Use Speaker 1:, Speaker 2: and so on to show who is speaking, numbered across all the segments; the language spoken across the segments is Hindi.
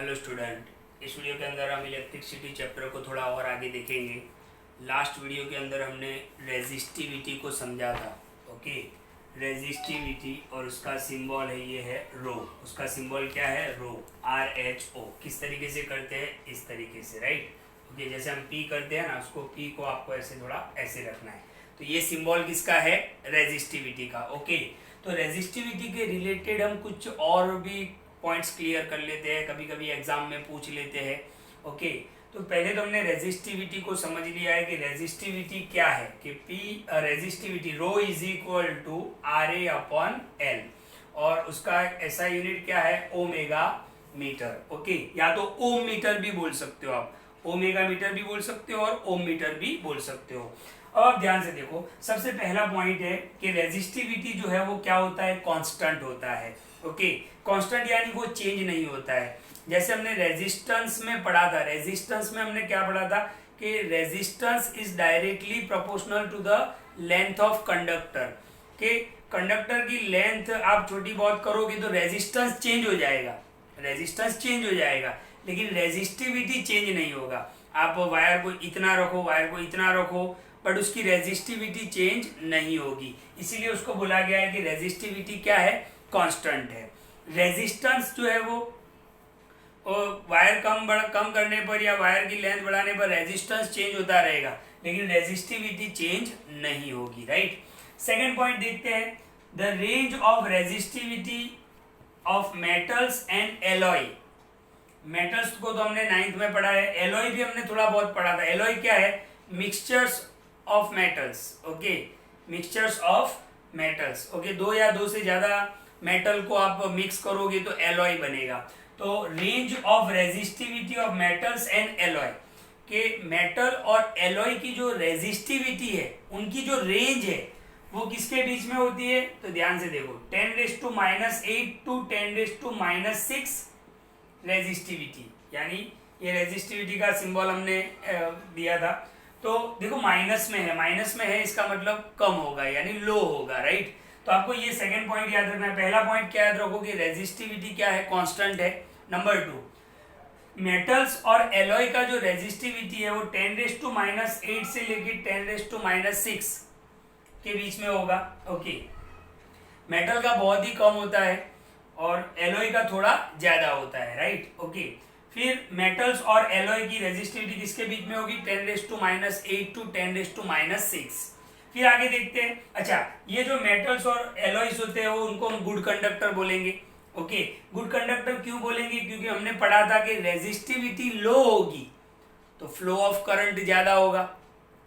Speaker 1: हेलो स्टूडेंट, इस वीडियो के अंदर हम इलेक्ट्रिसिटी चैप्टर को थोड़ा और आगे देखेंगे। लास्ट वीडियो के अंदर हमने रेजिस्टिविटी को समझा था। ओके, रेजिस्टिविटी और उसका सिंबल है, ये है रो। उसका सिंबल क्या है? रो, RHO। किस तरीके से करते हैं? इस तरीके से, राइट। ओके, जैसे हम P करते हैं ना, उसको P को आपको ऐसे थोड़ा ऐसे रखना है। तो ये सिंबल किसका है? रेजिस्टिविटी का। ओके, तो रेजिस्टिविटी के रिलेटेड हम कुछ और भी पॉइंट्स क्लियर कर लेते हैं, कभी कभी एग्जाम में पूछ लेते हैं। ओके, तो पहले तो हमने रेजिस्टिविटी को समझ लिया है कि रेजिस्टिविटी क्या है, कि P resistivity rho is equal to RA upon L, और उसका ऐसा यूनिट क्या है? Omega metre. ओके, या तो ओम मीटर भी बोल सकते हो आप, ओमेगा मीटर भी बोल सकते हो और ओम मीटर भी बोल सकते हो। अब आप ध्यान से देखो, सबसे पहला पॉइंट है कि रेजिस्टिविटी जो है वो क्या होता है? कांस्टेंट होता है। ओके, कांस्टेंट यानी वो चेंज नहीं होता है। जैसे हमने रेजिस्टेंस में पढ़ा था, रेजिस्टेंस में हमने क्या पढ़ा था कि resistance is directly proportional to the length of conductor. कि कंडक्टर की लेंथ आप छोटी बहुत करोगे तो रेजिस्टेंस चेंज हो जाएगा, रेजिस्टेंस चेंज हो जाएगा, लेकिन रेजिस्टिविटी चेंज नहीं होगा। आप वायर को इतना रखो, वायर को इतना रखो, बट उसकी रेजिस्टिविटी चेंज नहीं होगी। इसीलिए उसको बोला गया है कि रेजिस्टिविटी क्या है? कांस्टेंट है। रेजिस्टेंस जो है वो वायर कम करने पर या वायर की लेंथ बढ़ाने पर रेजिस्टेंस चेंज होता रहेगा, लेकिन रेजिस्टिविटी चेंज नहीं होगी, राइट। सेकेंड पॉइंट देखते हैं, the range of resistivity of metals and alloy. Metals को तो हमने 9th में पढ़ा है, एलॉय भी हमने थोड़ा बहुत पढ़ा था। एलॉय क्या है? Mixtures of metals. Okay, mixtures of metals. Okay, दो या दो से ज्यादा मेटल को आप मिक्स करोगे तो एलॉय बनेगा। तो range of resistivity of metals and alloy, के मेटल और एलॉय की जो रेजिस्टिविटी है, उनकी जो रेंज है वो किसके बीच में होती है? तो ध्यान से देखो, 10⁻⁸ टू 10⁻�6 रेजिस्टिविटी, यानी ये रेजिस्टिविटी का सिंबल हमने दिया था। तो देखो माइनस में है, माइनस में है इसका मतलब कम होगा, यानी लो होगा, राइट। तो आपको ये सेकंड पॉइंट याद रखना है। पहला पॉइंट क्या याद रखो कि रेजिस्टिविटी क्या है? कांस्टेंट है। नंबर 2, मेटल्स और एलॉय का जो रेजिस्टिविटी है वो 10⁻⁸ से लेके 10⁻�6 के बीच में होगा। ओके, मेटल का बहुत ही कम होता है और एलॉय का थोड़ा ज्यादा होता है, राइट। ओके, फिर मेटल्स और एलॉय की रेजिस्टिविटी किसके बीच में होगी? 10⁻⁸ टू 10⁻�6। फिर आगे देखते हैं। अच्छा, ये जो मेटल्स और एलॉयस होते हैं वो उनको हम गुड कंडक्टर बोलेंगे। ओके, गुड कंडक्टर क्यों बोलेंगे? क्योंकि हमने पढ़ा था कि रेजिस्टिविटी लो होगी तो फ्लो ऑफ करंट ज्यादा होगा।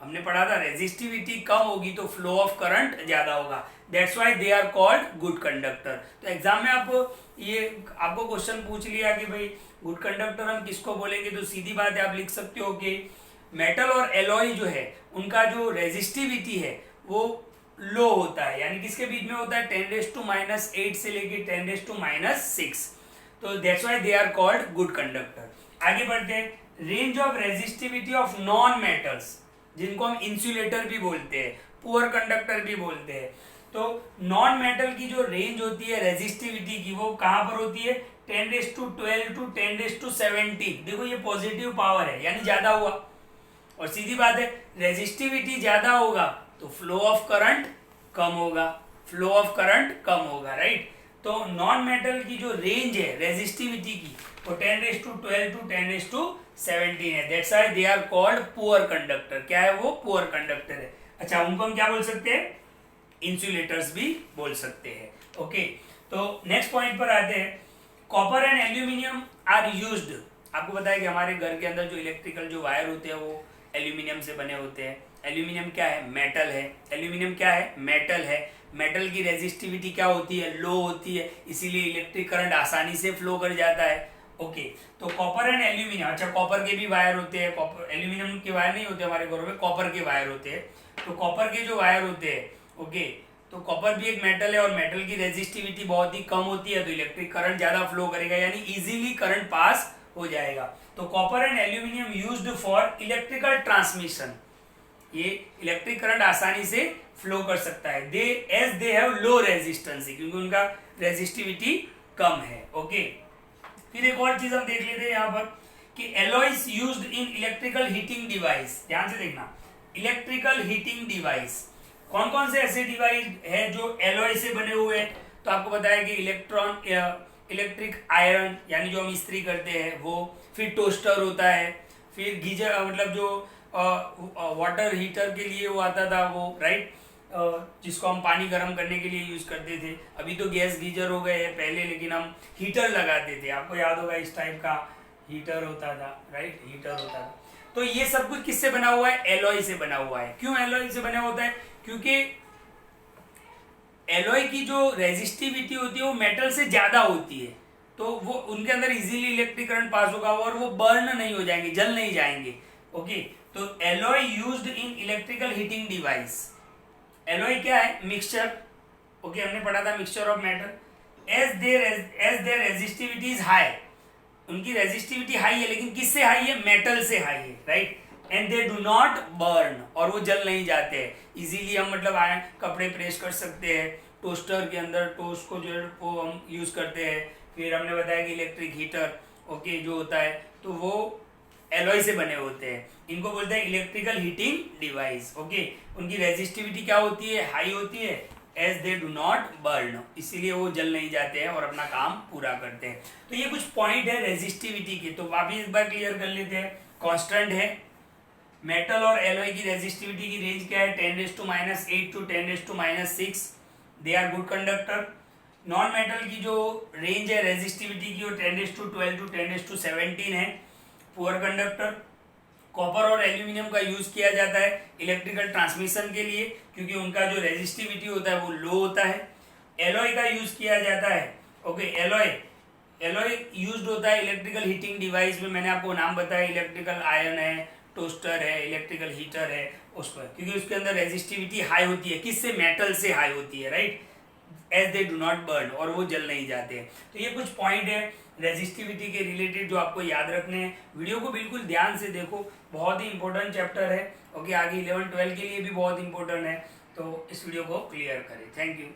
Speaker 1: हमने पढ़ा था रेजिस्टिविटी कम होगी तो फ्लो ऑफ करंट ज्यादा होगा। That's why they are called good conductor. तो एग्जाम में आपको क्वेश्चन पूछ लिया कि भाई गुड कंडक्टर हम किसको बोलेंगे, तो सीधी बात है, आप लिख सकते हो कि मेटल और एलॉय जो है उनका जो रेजिस्टिविटी है वो लो होता है, यानी किसके बीच में होता है? 10⁻⁸ से लेके 10⁻�6। तो that's why they are called good conductor. आगे बढ़ते हैं, range of resistivity of non metals, जिनको हम इंसुलेटर भी बोलते हैं, पुअर कंडक्टर भी बोलते हैं। तो नॉन मेटल की जो रेंज होती है रेजिस्टिविटी की, वो कहां पर होती है? 10⁻12 टू 10⁻17। देखो ये पॉजिटिव पावर है, यानी ज्यादा हुआ, और सीधी बात है रेजिस्टिविटी ज्यादा होगा तो फ्लो ऑफ करंट कम होगा, फ्लो ऑफ करंट कम होगा, राइट। तो नॉन मेटल की जो रेंज है रेजिस्टिविटी की वो 10⁻12 टू 10⁻17 है। That's why they are called poor conductor. क्या है वो? पुअर कंडक्टर है। अच्छा, उनको हम क्या बोल सकते हैं? इंसुलेटर्स भी बोल सकते हैं। ओके, तो नेक्स्ट पॉइंट पर आते हैं, copper and aluminium are used. आपको पता है कि हमारे घर के अंदर जो इलेक्ट्रिकल जो वायर होते हैं वो एल्यूमिनियम से बने होते हैं। एल्यूमिनियम क्या है? मेटल है। एल्यूमिनियम क्या है? मेटल है। मेटल की रेजिस्टिविटी क्या होती है? लो होती है, इसीलिए इलेक्ट्रिक करंट आसानी से फ्लो कर जाता है। ओके, तो कॉपर एंड एल्यूमिनियम, अच्छा कॉपर के भी वायर होते हैं, कॉपर एल्यूमिनियम के वायर नहीं होते हमारे घरों में, कॉपर के वायर होते हैं। तो कॉपर के जो वायर होते हैं, ओके, तो कॉपर भी एक मेटल है और मेटल की रेजिस्टिविटी बहुत ही कम होती है, तो इलेक्ट्रिक करंट ज्यादा फ्लो करेगा, यानी इजीली करंट पास हो जाएगा। तो copper and aluminium used for electrical transmission, ये इलेक्ट्रिक करंट आसानी से फ्लो कर सकता है। दे हैव लो रेजिस्टेंस, क्योंकि उनका रेजिस्टिविटी कम है। ओके, फिर एक और चीज हम देख लेते हैं यहाँ पर कि alloys used in electrical heating device. ध्यान से देखना, इलेक्ट्रिकल हीटिंग डिवाइस कौन कौन से ऐसे डिवाइस है जो एलॉय से बने हुए हैं। तो आपको बताया कि इलेक्ट्रिक आयरन यानी जो हम इस्त्री करते हैं वो, फिर टोस्टर होता है, फिर गीजर मतलब जो वाटर हीटर के लिए वो आता था वो, राइट, जिसको हम पानी गर्म करने के लिए यूज करते थे। अभी तो गैस गीजर हो गए हैं, पहले लेकिन हम हीटर लगाते थे, आपको याद होगा इस टाइप का हीटर होता था, राइट, हीटर होता था। तो ये सब कुछ किससे बना हुआ है, एलॉय से बना हुआ है। क्यों एलॉय से बना होता है, क्योंकि एलॉय की जो रेजिस्टिविटी होती है वो मेटल से ज्यादा होती है, तो वो उनके अंदर इजीली इलेक्ट्रिक करंट पास होगा और वो बर्न नहीं हो जाएंगे, जल नहीं जाएंगे। ओके, तो alloy used in electrical heating device. Alloy क्या है, मिक्सचर। ओके, हमने पढ़ा था mixture of metal. As their resistivity is high, उनकी रेजिस्टिविटी हाई है, लेकिन किससे हाई है, मेटल से हाई है, right. And they do not burn, और वो जल नहीं जाते हैं इजीली। हम मतलब आयरन कपड़े प्रेस कर सकते हैं, टोस्टर के अंदर टोस्ट को जो है वो हम यूज करते हैं। फिर हमने बताया कि इलेक्ट्रिक हीटर, ओके, जो होता है तो वो एलॉय से बने होते हैं। इनको बोलते हैं इलेक्ट्रिकल हीटिंग डिवाइस। ओके, उनकी रेजिस्टिविटी क्या होती है, हाई होती है, as they do not burn, इसीलिए वो जल नहीं जाते हैं और अपना काम पूरा करते हैं। तो ये कुछ पॉइंट है रेजिस्टिविटी के, तो वापिस एक बार क्लियर कर लेते हैं। कांस्टेंट है, मेटल और एलॉय की रेजिस्टिविटी की रेंज क्या है, 10⁻8 to 10⁻6। They are good conductor. Non metal की जो रेंज है रेजिस्टिविटी की वो 10⁻12 टू 10⁻17 है, पुअर कंडक्टर। कॉपर और एल्यूमिनियम का यूज किया जाता है इलेक्ट्रिकल ट्रांसमिशन के लिए, क्योंकि उनका जो रेजिस्टिविटी होता है वो लो होता है। एलॉय का यूज किया जाता है, ओके, एलॉय यूज्ड होता है इलेक्ट्रिकल हीटिंग डिवाइस में। मैंने आपको नाम बताया, इलेक्ट्रिकल आयरन है, टोस्टर है, इलेक्ट्रिकल हीटर है, उस पर, क्योंकि उसके अंदर रेजिस्टिविटी हाई होती है, किससे, मेटल से हाई होती है, right, as they do not burn, और वो जल नहीं जाते हैं। तो ये कुछ पॉइंट है रेजिस्टिविटी के रिलेटेड जो आपको याद रखने हैं। वीडियो को बिल्कुल ध्यान से देखो, बहुत ही इंपॉर्टेंट चैप्टर है। ओके, आगे 11-12 के लिए भी बहुत इंपॉर्टेंट है, तो इस वीडियो को क्लियर करें। Thank you.